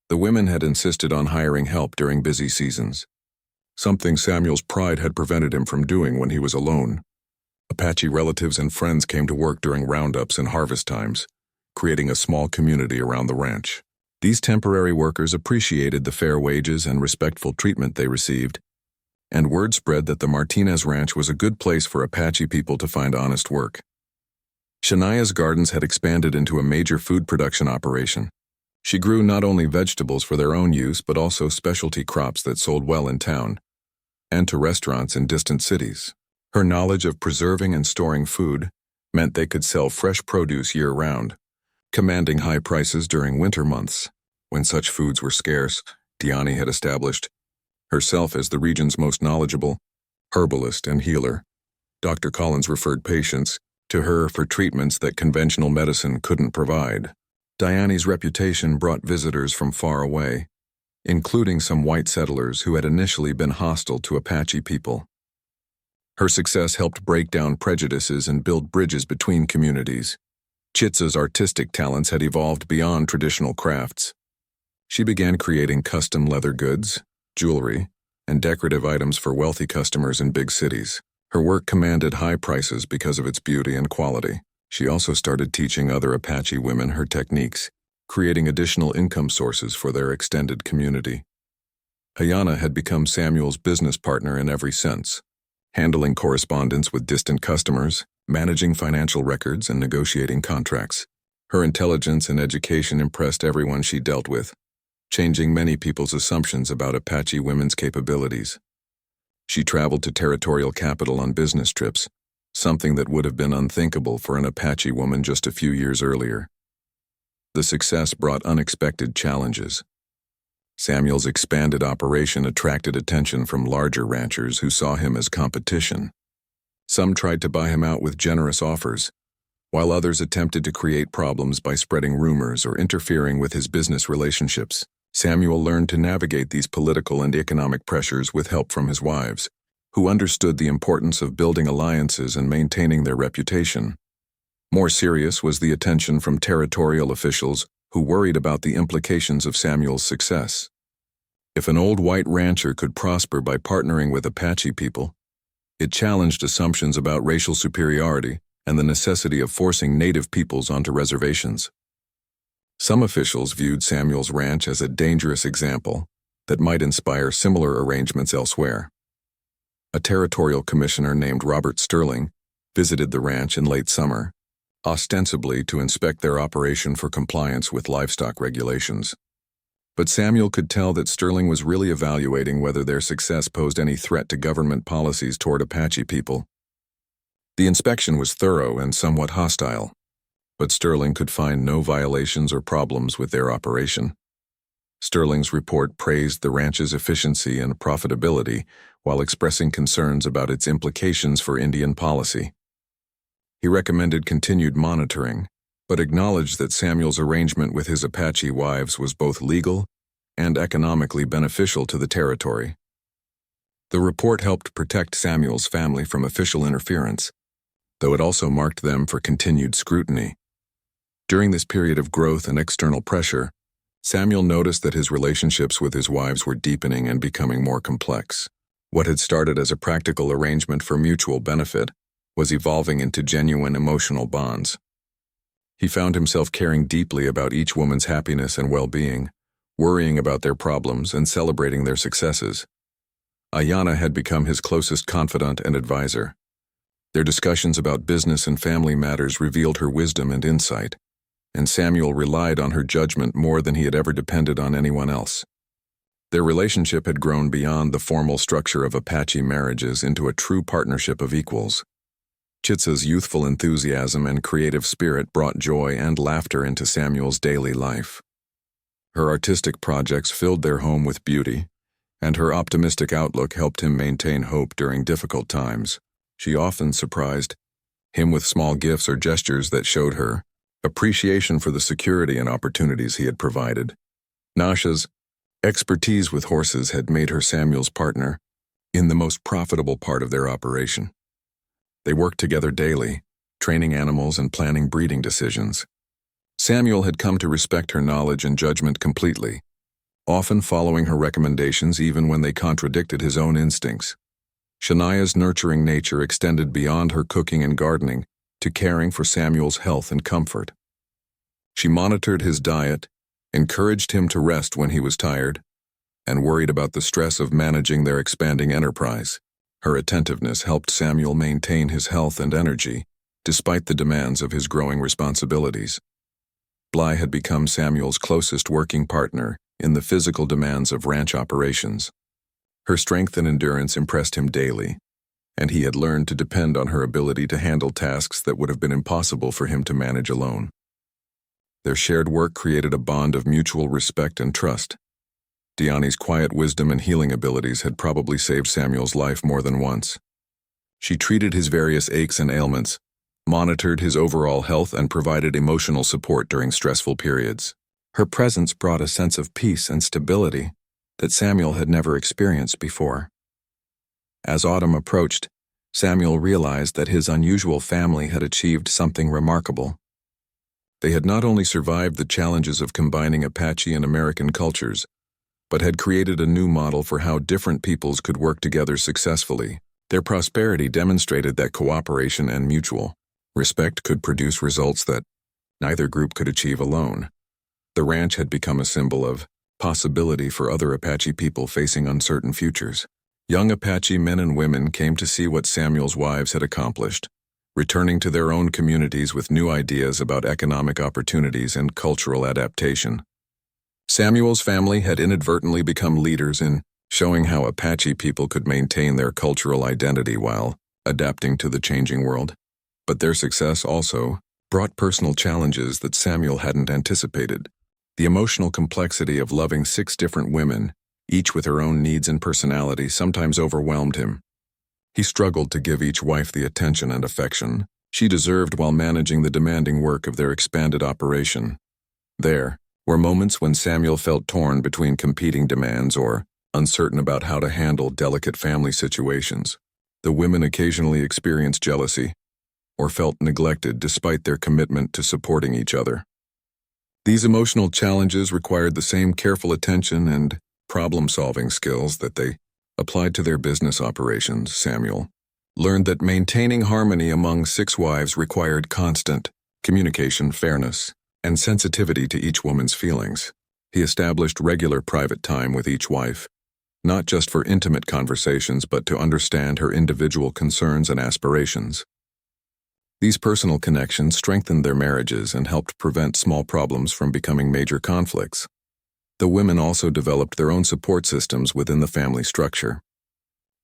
The women had insisted on hiring help during busy seasons, something Samuel's pride had prevented him from doing when he was alone. Apache relatives and friends came to work during roundups and harvest times, creating a small community around the ranch. These temporary workers appreciated the fair wages and respectful treatment they received, and word spread that the Martinez Ranch was a good place for Apache people to find honest work. Shania's gardens had expanded into a major food production operation. She grew not only vegetables for their own use but also specialty crops that sold well in town and to restaurants in distant cities. Her knowledge of preserving and storing food meant they could sell fresh produce year-round, commanding high prices during winter months. When such foods were scarce, Diani had established herself as the region's most knowledgeable herbalist and healer. Dr. Collins referred patients to her for treatments that conventional medicine couldn't provide. Diani's reputation brought visitors from far away, including some white settlers who had initially been hostile to Apache people. Her success helped break down prejudices and build bridges between communities. Chitsa's artistic talents had evolved beyond traditional crafts. She began creating custom leather goods, jewelry, and decorative items for wealthy customers in big cities. Her work commanded high prices because of its beauty and quality. She also started teaching other Apache women her techniques, creating additional income sources for their extended community. Hayana had become Samuel's business partner in every sense, handling correspondence with distant customers, managing financial records, and negotiating contracts. Her intelligence and education impressed everyone she dealt with, changing many people's assumptions about Apache women's capabilities. She traveled to territorial capital on business trips, something that would have been unthinkable for an Apache woman just a few years earlier. The success brought unexpected challenges. Samuel's expanded operation attracted attention from larger ranchers who saw him as competition. Some tried to buy him out with generous offers, while others attempted to create problems by spreading rumors or interfering with his business relationships. Samuel learned to navigate these political and economic pressures with help from his wives, who understood the importance of building alliances and maintaining their reputation. More serious was the attention from territorial officials who worried about the implications of Samuel's success. If an old white rancher could prosper by partnering with Apache people, it challenged assumptions about racial superiority and the necessity of forcing native peoples onto reservations. Some officials viewed Samuel's ranch as a dangerous example that might inspire similar arrangements elsewhere. A territorial commissioner named Robert Sterling visited the ranch in late summer, ostensibly to inspect their operation for compliance with livestock regulations. But Samuel could tell that Sterling was really evaluating whether their success posed any threat to government policies toward Apache people. The inspection was thorough and somewhat hostile, but Sterling could find no violations or problems with their operation. Sterling's report praised the ranch's efficiency and profitability while expressing concerns about its implications for Indian policy. He recommended continued monitoring, but acknowledged that Samuel's arrangement with his Apache wives was both legal and economically beneficial to the territory. The report helped protect Samuel's family from official interference, though it also marked them for continued scrutiny. During this period of growth and external pressure, Samuel noticed that his relationships with his wives were deepening and becoming more complex. What had started as a practical arrangement for mutual benefit was evolving into genuine emotional bonds. He found himself caring deeply about each woman's happiness and well-being, worrying about their problems and celebrating their successes. Ayanna had become his closest confidant and advisor. Their discussions about business and family matters revealed her wisdom and insight, and Samuel relied on her judgment more than he had ever depended on anyone else. Their relationship had grown beyond the formal structure of Apache marriages into a true partnership of equals. Chitsa's youthful enthusiasm and creative spirit brought joy and laughter into Samuel's daily life. Her artistic projects filled their home with beauty, and her optimistic outlook helped him maintain hope during difficult times. She often surprised him with small gifts or gestures that showed her appreciation for the security and opportunities he had provided. Nasha's expertise with horses had made her Samuel's partner in the most profitable part of their operation. They worked together daily, training animals and planning breeding decisions. Samuel had come to respect her knowledge and judgment completely, often following her recommendations even when they contradicted his own instincts. Shania's nurturing nature extended beyond her cooking and gardening to caring for Samuel's health and comfort. She monitored his diet, encouraged him to rest when he was tired, and worried about the stress of managing their expanding enterprise. Her attentiveness helped Samuel maintain his health and energy, despite the demands of his growing responsibilities. Bly had become Samuel's closest working partner in the physical demands of ranch operations. Her strength and endurance impressed him daily, and he had learned to depend on her ability to handle tasks that would have been impossible for him to manage alone. Their shared work created a bond of mutual respect and trust. Diani's quiet wisdom and healing abilities had probably saved Samuel's life more than once. She treated his various aches and ailments, monitored his overall health, and provided emotional support during stressful periods. Her presence brought a sense of peace and stability that Samuel had never experienced before. As autumn approached, Samuel realized that his unusual family had achieved something remarkable. They had not only survived the challenges of combining Apache and American cultures, but had created a new model for how different peoples could work together successfully. Their prosperity demonstrated that cooperation and mutual respect could produce results that neither group could achieve alone. The ranch had become a symbol of possibility for other Apache people facing uncertain futures. Young Apache men and women came to see what Samuel's wives had accomplished, returning to their own communities with new ideas about economic opportunities and cultural adaptation. Samuel's family had inadvertently become leaders in showing how Apache people could maintain their cultural identity while adapting to the changing world. But their success also brought personal challenges that Samuel hadn't anticipated. The emotional complexity of loving 6 different women, each with her own needs and personality, sometimes overwhelmed him. He struggled to give each wife the attention and affection she deserved while managing the demanding work of their expanded operation. There were moments when Samuel felt torn between competing demands or uncertain about how to handle delicate family situations. The women occasionally experienced jealousy or felt neglected despite their commitment to supporting each other. These emotional challenges required the same careful attention and problem-solving skills that they applied to their business operations. Samuel learned that maintaining harmony among 6 wives required constant communication, fairness, and sensitivity to each woman's feelings. He established regular private time with each wife, not just for intimate conversations but to understand her individual concerns and aspirations. These personal connections strengthened their marriages and helped prevent small problems from becoming major conflicts. The women also developed their own support systems within the family structure.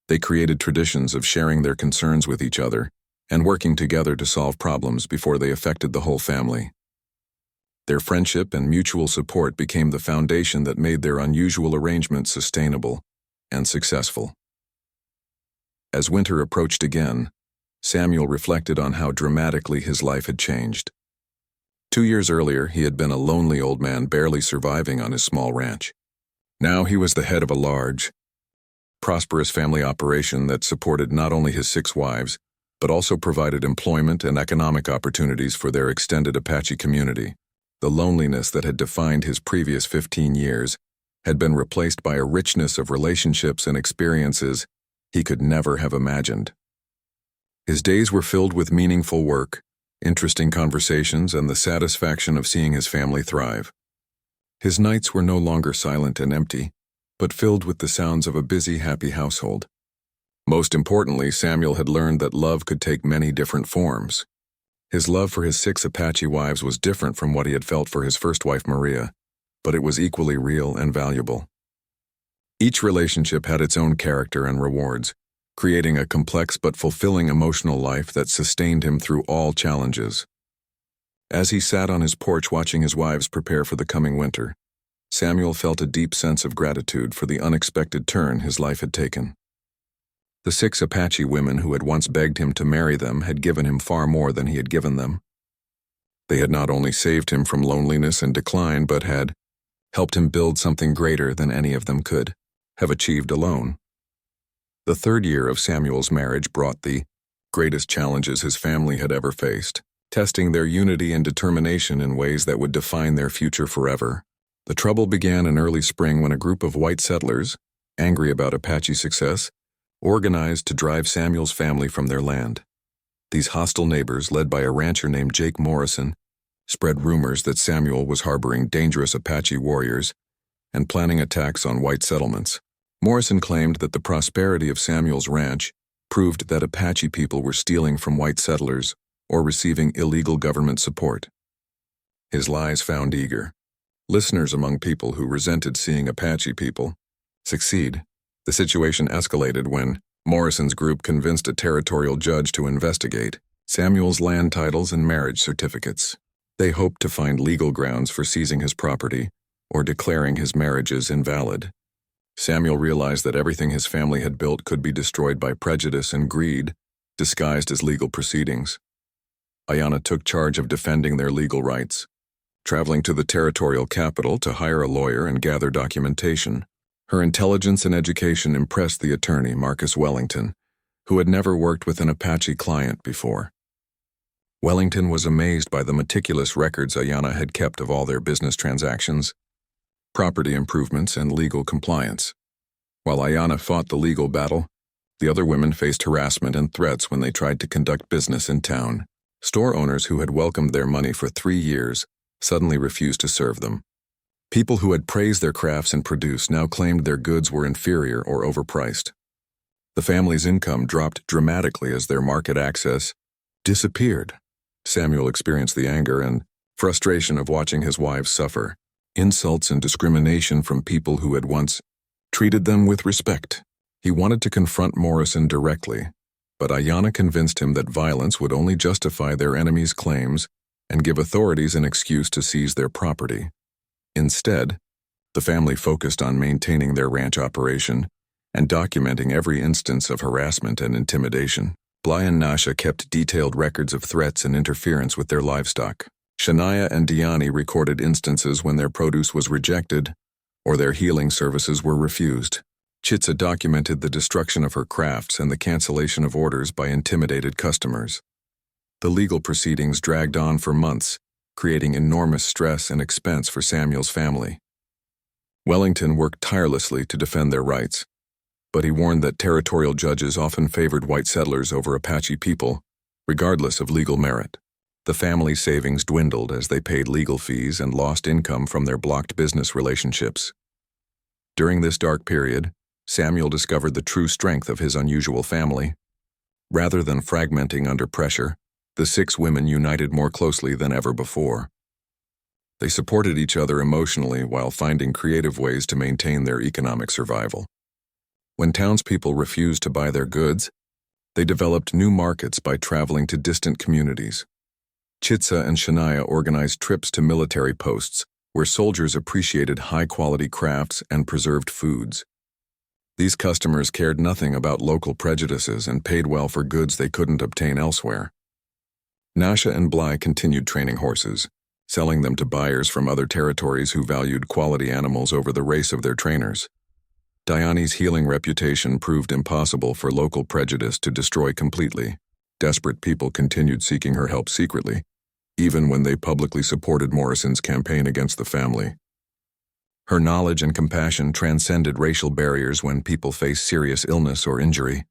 They created traditions of sharing their concerns with each other and working together to solve problems before they affected the whole family. Their friendship and mutual support became the foundation that made their unusual arrangement sustainable and successful. As winter approached again, Samuel reflected on how dramatically his life had changed. 2 years earlier, he had been a lonely old man barely surviving on his small ranch. Now he was the head of a large, prosperous family operation that supported not only his 6 wives, but also provided employment and economic opportunities for their extended Apache community. The loneliness that had defined his previous 15 years had been replaced by a richness of relationships and experiences he could never have imagined. His days were filled with meaningful work, interesting conversations, and the satisfaction of seeing his family thrive. His nights were no longer silent and empty, but filled with the sounds of a busy, happy household. Most importantly, Samuel had learned that love could take many different forms. His love for his 6 Apache wives was different from what he had felt for his first wife, Maria, but it was equally real and valuable. Each relationship had its own character and rewards, creating a complex but fulfilling emotional life that sustained him through all challenges. As he sat on his porch watching his wives prepare for the coming winter, Samuel felt a deep sense of gratitude for the unexpected turn his life had taken. The 6 Apache women who had once begged him to marry them had given him far more than he had given them. They had not only saved him from loneliness and decline, but had helped him build something greater than any of them could have achieved alone. The 3rd year of Samuel's marriage brought the greatest challenges his family had ever faced, testing their unity and determination in ways that would define their future forever. The trouble began in early spring when a group of white settlers, angry about Apache success, organized to drive Samuel's family from their land. These hostile neighbors, led by a rancher named Jake Morrison, spread rumors that Samuel was harboring dangerous Apache warriors and planning attacks on white settlements. Morrison claimed that the prosperity of Samuel's ranch proved that Apache people were stealing from white settlers or receiving illegal government support. His lies found eager listeners among people who resented seeing Apache people succeed. The situation escalated when Morrison's group convinced a territorial judge to investigate Samuel's land titles and marriage certificates. They hoped to find legal grounds for seizing his property or declaring his marriages invalid. Samuel realized that everything his family had built could be destroyed by prejudice and greed, disguised as legal proceedings. Ayanna took charge of defending their legal rights, traveling to the territorial capital to hire a lawyer and gather documentation. Her intelligence and education impressed the attorney, Marcus Wellington, who had never worked with an Apache client before. Wellington was amazed by the meticulous records Ayanna had kept of all their business transactions, property improvements, and legal compliance. While Ayanna fought the legal battle, the other women faced harassment and threats when they tried to conduct business in town. Store owners who had welcomed their money for 3 years suddenly refused to serve them. People who had praised their crafts and produce now claimed their goods were inferior or overpriced. The family's income dropped dramatically as their market access disappeared. Samuel experienced the anger and frustration of watching his wives suffer, insults and discrimination from people who had once treated them with respect. He wanted to confront Morrison directly, but Ayanna convinced him that violence would only justify their enemies' claims and give authorities an excuse to seize their property. Instead, the family focused on maintaining their ranch operation and documenting every instance of harassment and intimidation. Bly and Nasha kept detailed records of threats and interference with their livestock. Shania and Diani recorded instances when their produce was rejected or their healing services were refused. Chitsa documented the destruction of her crafts and the cancellation of orders by intimidated customers. The legal proceedings dragged on for months, creating enormous stress and expense for Samuel's family. Wellington worked tirelessly to defend their rights, but he warned that territorial judges often favored white settlers over Apache people, regardless of legal merit. The family's savings dwindled as they paid legal fees and lost income from their blocked business relationships. During this dark period, Samuel discovered the true strength of his unusual family. Rather than fragmenting under pressure, the 6 women united more closely than ever before. They supported each other emotionally while finding creative ways to maintain their economic survival. When townspeople refused to buy their goods, they developed new markets by traveling to distant communities. Chitsa and Shania organized trips to military posts where soldiers appreciated high-quality crafts and preserved foods. These customers cared nothing about local prejudices and paid well for goods they couldn't obtain elsewhere. Nasha and Bly continued training horses, selling them to buyers from other territories who valued quality animals over the race of their trainers. Diani's healing reputation proved impossible for local prejudice to destroy completely. Desperate people continued seeking her help secretly, even when they publicly supported Morrison's campaign against the family. Her knowledge and compassion transcended racial barriers when people face serious illness or injury.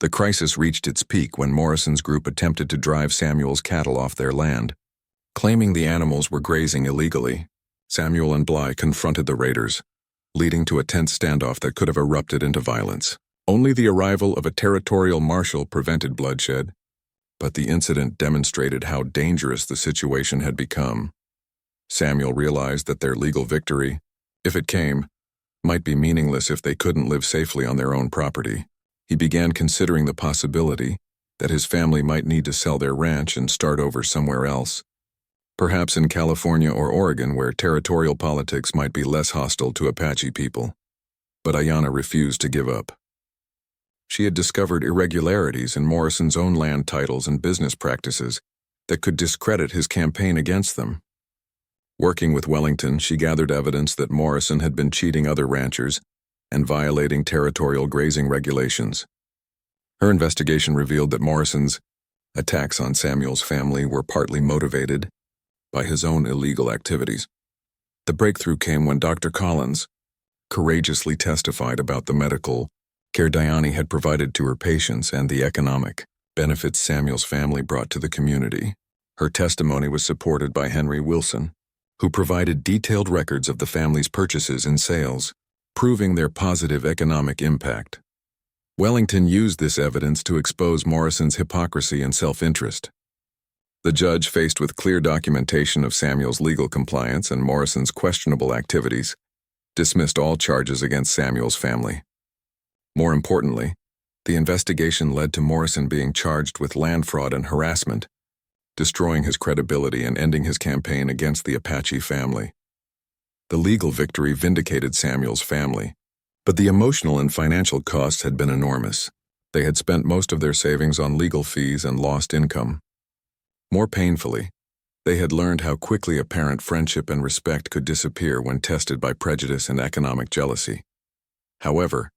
The crisis reached its peak when Morrison's group attempted to drive Samuel's cattle off their land. Claiming the animals were grazing illegally, Samuel and Bly confronted the raiders, leading to a tense standoff that could have erupted into violence. Only the arrival of a territorial marshal prevented bloodshed, but the incident demonstrated how dangerous the situation had become. Samuel realized that their legal victory, if it came, might be meaningless if they couldn't live safely on their own property. He began considering the possibility that his family might need to sell their ranch and start over somewhere else, perhaps in California or Oregon, where territorial politics might be less hostile to Apache people. But Ayanna refused to give up. She had discovered irregularities in Morrison's own land titles and business practices that could discredit his campaign against them. Working with Wellington, she gathered evidence that Morrison had been cheating other ranchers and violating territorial grazing regulations. Her investigation revealed that Morrison's attacks on Samuel's family were partly motivated by his own illegal activities. The breakthrough came when Dr. Collins courageously testified about the medical care Diane had provided to her patients and the economic benefits Samuel's family brought to the community. Her testimony was supported by Henry Wilson, who provided detailed records of the family's purchases and sales, proving their positive economic impact. Wellington used this evidence to expose Morrison's hypocrisy and self-interest. The judge, faced with clear documentation of Samuel's legal compliance and Morrison's questionable activities, dismissed all charges against Samuel's family. More importantly, the investigation led to Morrison being charged with land fraud and harassment, destroying his credibility and ending his campaign against the Apache family. The legal victory vindicated Samuel's family, but the emotional and financial costs had been enormous. They had spent most of their savings on legal fees and lost income. More painfully, they had learned how quickly apparent friendship and respect could disappear when tested by prejudice and economic jealousy. However,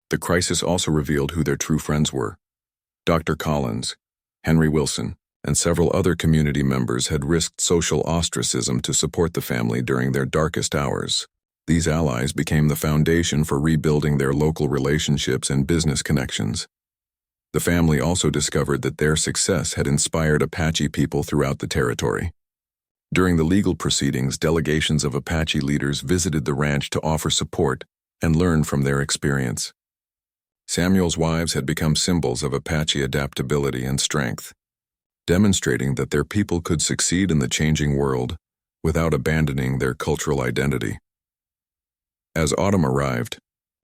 the crisis also revealed who their true friends were. Dr. Collins, Henry Wilson, and several other community members had risked social ostracism to support the family during their darkest hours. These allies became the foundation for rebuilding their local relationships and business connections. The family also discovered that their success had inspired Apache people throughout the territory. During the legal proceedings, delegations of Apache leaders visited the ranch to offer support and learn from their experience. Samuel's wives had become symbols of Apache adaptability and strength, demonstrating that their people could succeed in the changing world without abandoning their cultural identity. As autumn arrived,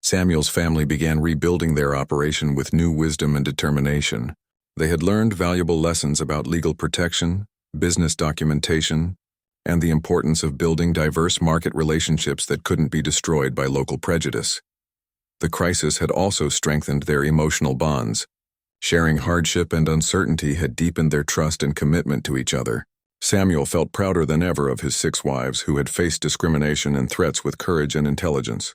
Samuel's family began rebuilding their operation with new wisdom and determination. They had learned valuable lessons about legal protection, business documentation, and the importance of building diverse market relationships that couldn't be destroyed by local prejudice. The crisis had also strengthened their emotional bonds. Sharing hardship and uncertainty had deepened their trust and commitment to each other. Samuel felt prouder than ever of his 6 wives who had faced discrimination and threats with courage and intelligence.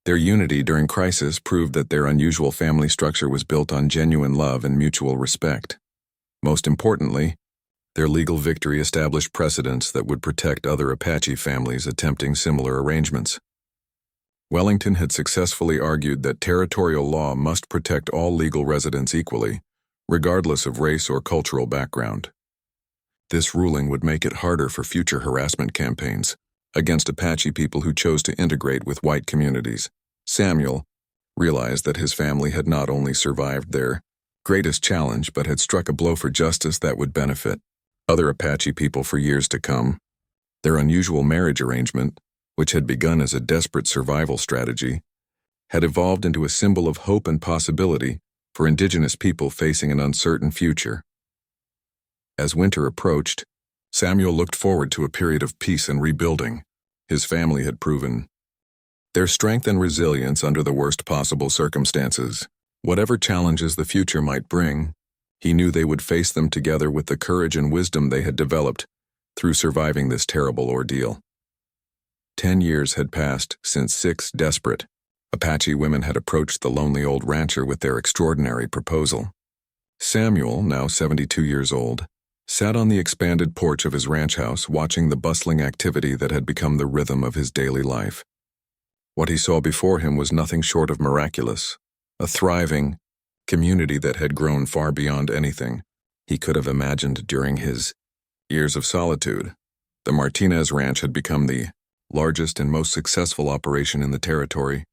Their unity during crisis proved that their unusual family structure was built on genuine love and mutual respect. Most importantly, their legal victory established precedents that would protect other Apache families attempting similar arrangements. Wellington had successfully argued that territorial law must protect all legal residents equally, regardless of race or cultural background. This ruling would make it harder for future harassment campaigns against Apache people who chose to integrate with white communities. Samuel realized that his family had not only survived their greatest challenge but had struck a blow for justice that would benefit other Apache people for years to come. Their unusual marriage arrangement, which had begun as a desperate survival strategy, had evolved into a symbol of hope and possibility for indigenous people facing an uncertain future. As winter approached, Samuel looked forward to a period of peace and rebuilding. His family had proven their strength and resilience under the worst possible circumstances. Whatever challenges the future might bring, he knew they would face them together with the courage and wisdom they had developed through surviving this terrible ordeal. 10 years had passed since 6 desperate Apache women had approached the lonely old rancher with their extraordinary proposal. Samuel, now 72 years old, sat on the expanded porch of his ranch house watching the bustling activity that had become the rhythm of his daily life. What he saw before him was nothing short of miraculous, a thriving community that had grown far beyond anything he could have imagined during his years of solitude. The Martinez Ranch had become the largest and most successful operation in the territory.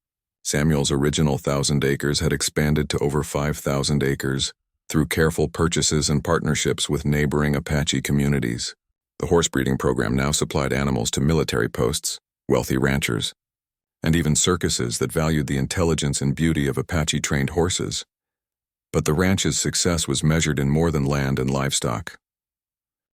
Samuel's original 1,000 acres had expanded to over 5,000 acres through careful purchases and partnerships with neighboring Apache communities. The horse breeding program now supplied animals to military posts, wealthy ranchers, and even circuses that valued the intelligence and beauty of Apache-trained horses. But the ranch's success was measured in more than land and livestock.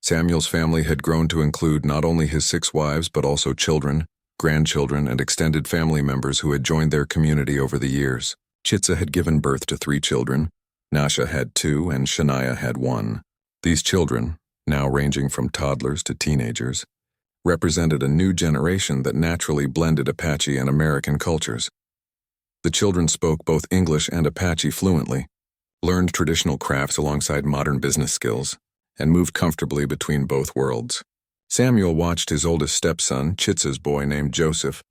Samuel's family had grown to include not only his 6 wives but also children, grandchildren, and extended family members who had joined their community over the years. Chitza had given birth to 3 children, Nasha had 2, and Shania had 1. These children, now ranging from toddlers to teenagers, represented a new generation that naturally blended Apache and American cultures. The children spoke both English and Apache fluently, learned traditional crafts alongside modern business skills, and moved comfortably between both worlds. Samuel watched his oldest stepson, Chitza's boy named Joseph,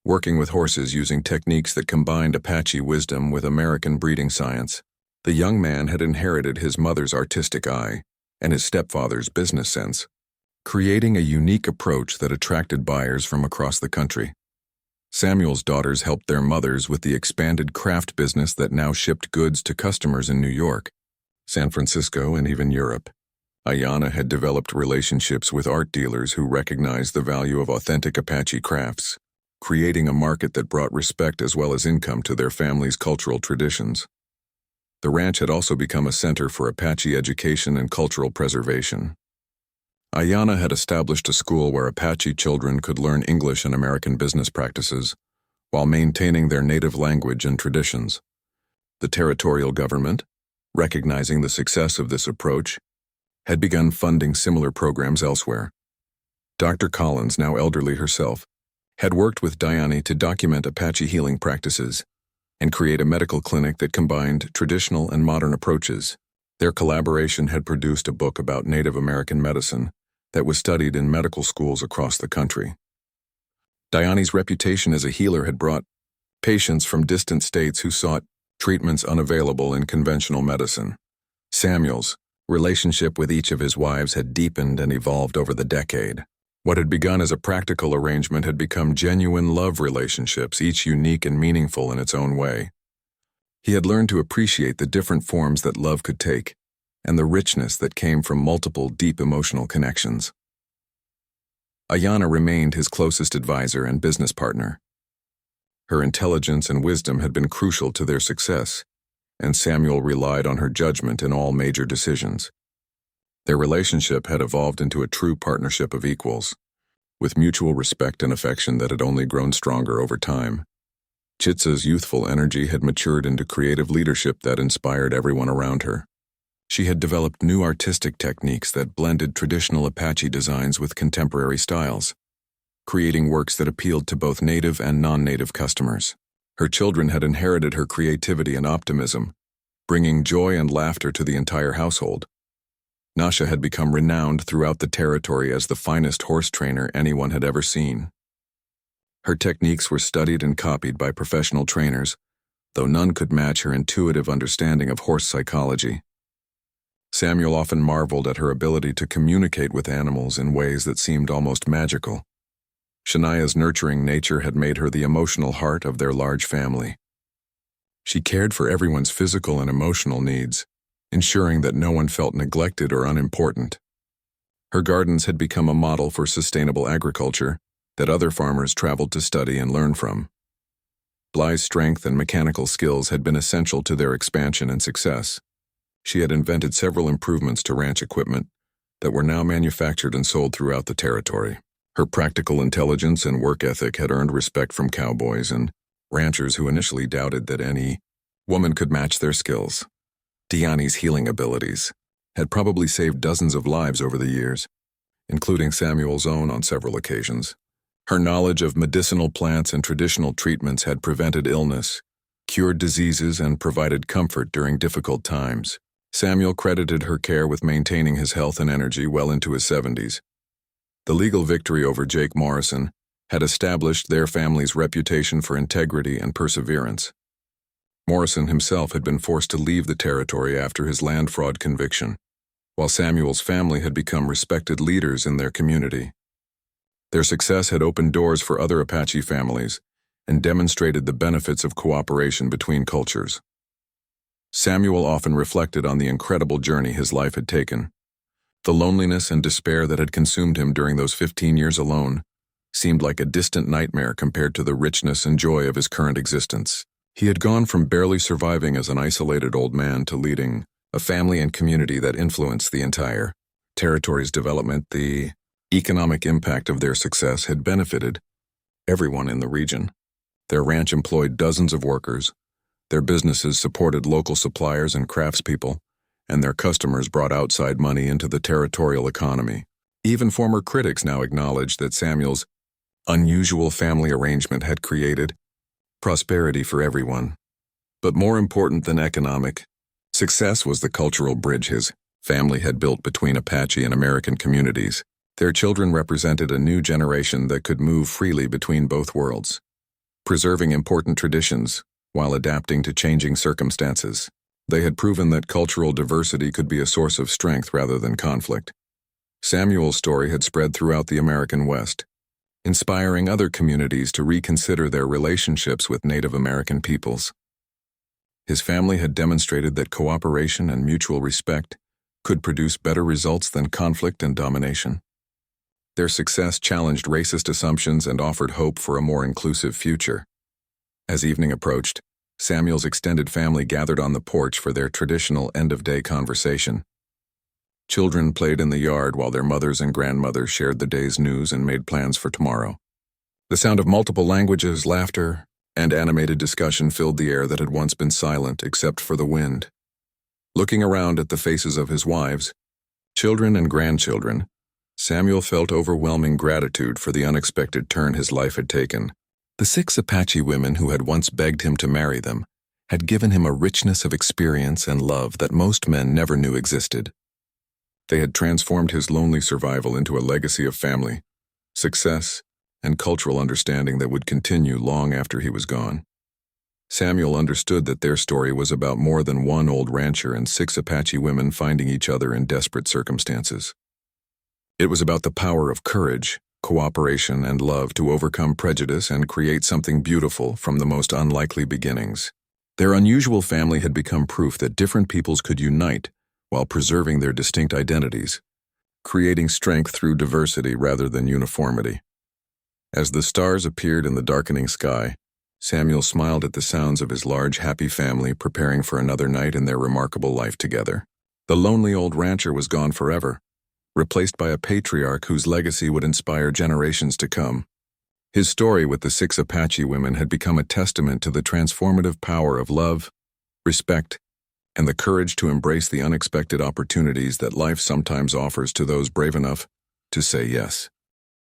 working with horses using techniques that combined Apache wisdom with American breeding science. The young man had inherited his mother's artistic eye and his stepfather's business sense, creating a unique approach that attracted buyers from across the country. Samuel's daughters helped their mothers with the expanded craft business that now shipped goods to customers in New York, San Francisco, and even Europe. Ayanna had developed relationships with art dealers who recognized the value of authentic Apache crafts, creating a market that brought respect as well as income to their family's cultural traditions. The ranch had also become a center for Apache education and cultural preservation. Ayanna had established a school where Apache children could learn English and American business practices, while maintaining their native language and traditions. The territorial government, recognizing the success of this approach, had begun funding similar programs elsewhere. Dr. Collins, now elderly herself, had worked with Diane to document Apache healing practices and create a medical clinic that combined traditional and modern approaches. Their collaboration had produced a book about Native American medicine that was studied in medical schools across the country. Diane's reputation as a healer had brought patients from distant states who sought treatments unavailable in conventional medicine. Samuel's relationship with each of his wives had deepened and evolved over the decade. What had begun as a practical arrangement had become genuine love relationships, each unique and meaningful in its own way. He had learned to appreciate the different forms that love could take, and the richness that came from multiple deep emotional connections. Ayanna remained his closest advisor and business partner. Her intelligence and wisdom had been crucial to their success, and Samuel relied on her judgment in all major decisions. Their relationship had evolved into a true partnership of equals, with mutual respect and affection that had only grown stronger over time. Chitza's youthful energy had matured into creative leadership that inspired everyone around her. She had developed new artistic techniques that blended traditional Apache designs with contemporary styles, creating works that appealed to both native and non-native customers. Her children had inherited her creativity and optimism, bringing joy and laughter to the entire household. Nasha had become renowned throughout the territory as the finest horse trainer anyone had ever seen. Her techniques were studied and copied by professional trainers, though none could match her intuitive understanding of horse psychology. Samuel often marveled at her ability to communicate with animals in ways that seemed almost magical. Shania's nurturing nature had made her the emotional heart of their large family. She cared for everyone's physical and emotional needs, ensuring that no one felt neglected or unimportant. Her gardens had become a model for sustainable agriculture that other farmers traveled to study and learn from. Bly's strength and mechanical skills had been essential to their expansion and success. She had invented several improvements to ranch equipment that were now manufactured and sold throughout the territory. Her practical intelligence and work ethic had earned respect from cowboys and ranchers who initially doubted that any woman could match their skills. Diane's healing abilities had probably saved dozens of lives over the years, including Samuel's own on several occasions. Her knowledge of medicinal plants and traditional treatments had prevented illness, cured diseases, and provided comfort during difficult times. Samuel credited her care with maintaining his health and energy well into his 70s. The legal victory over Jake Morrison had established their family's reputation for integrity and perseverance. Morrison himself had been forced to leave the territory after his land fraud conviction, while Samuel's family had become respected leaders in their community. Their success had opened doors for other Apache families and demonstrated the benefits of cooperation between cultures. Samuel often reflected on the incredible journey his life had taken. The loneliness and despair that had consumed him during those 15 years alone seemed like a distant nightmare compared to the richness and joy of his current existence. He had gone from barely surviving as an isolated old man to leading a family and community that influenced the entire territory's development. The economic impact of their success had benefited everyone in the region. Their ranch employed dozens of workers, their businesses supported local suppliers and craftspeople, and their customers brought outside money into the territorial economy. Even former critics now acknowledged that Samuel's unusual family arrangement had created prosperity for everyone. But more important than economic success was the cultural bridge his family had built between Apache and American communities. Their children represented a new generation that could move freely between both worlds, preserving important traditions while adapting to changing circumstances. They had proven that cultural diversity could be a source of strength rather than conflict. Samuel's story had spread throughout the American West, inspiring other communities to reconsider their relationships with Native American peoples. His family had demonstrated that cooperation and mutual respect could produce better results than conflict and domination. Their success challenged racist assumptions and offered hope for a more inclusive future. As evening approached, Samuel's extended family gathered on the porch for their traditional end-of-day conversation. Children played in the yard while their mothers and grandmothers shared the day's news and made plans for tomorrow. The sound of multiple languages, laughter, and animated discussion filled the air that had once been silent except for the wind. Looking around at the faces of his wives, children and grandchildren, Samuel felt overwhelming gratitude for the unexpected turn his life had taken. The 6 Apache women who had once begged him to marry them had given him a richness of experience and love that most men never knew existed. They had transformed his lonely survival into a legacy of family, success, and cultural understanding that would continue long after he was gone. Samuel understood that their story was about more than one old rancher and 6 Apache women finding each other in desperate circumstances. It was about the power of courage, cooperation, and love to overcome prejudice and create something beautiful from the most unlikely beginnings. Their unusual family had become proof that different peoples could unite while preserving their distinct identities, creating strength through diversity rather than uniformity. As the stars appeared in the darkening sky, Samuel smiled at the sounds of his large, happy family preparing for another night in their remarkable life together. The lonely old rancher was gone forever, replaced by a patriarch whose legacy would inspire generations to come. His story with the 6 Apache women had become a testament to the transformative power of love, respect, and the courage to embrace the unexpected opportunities that life sometimes offers to those brave enough to say yes.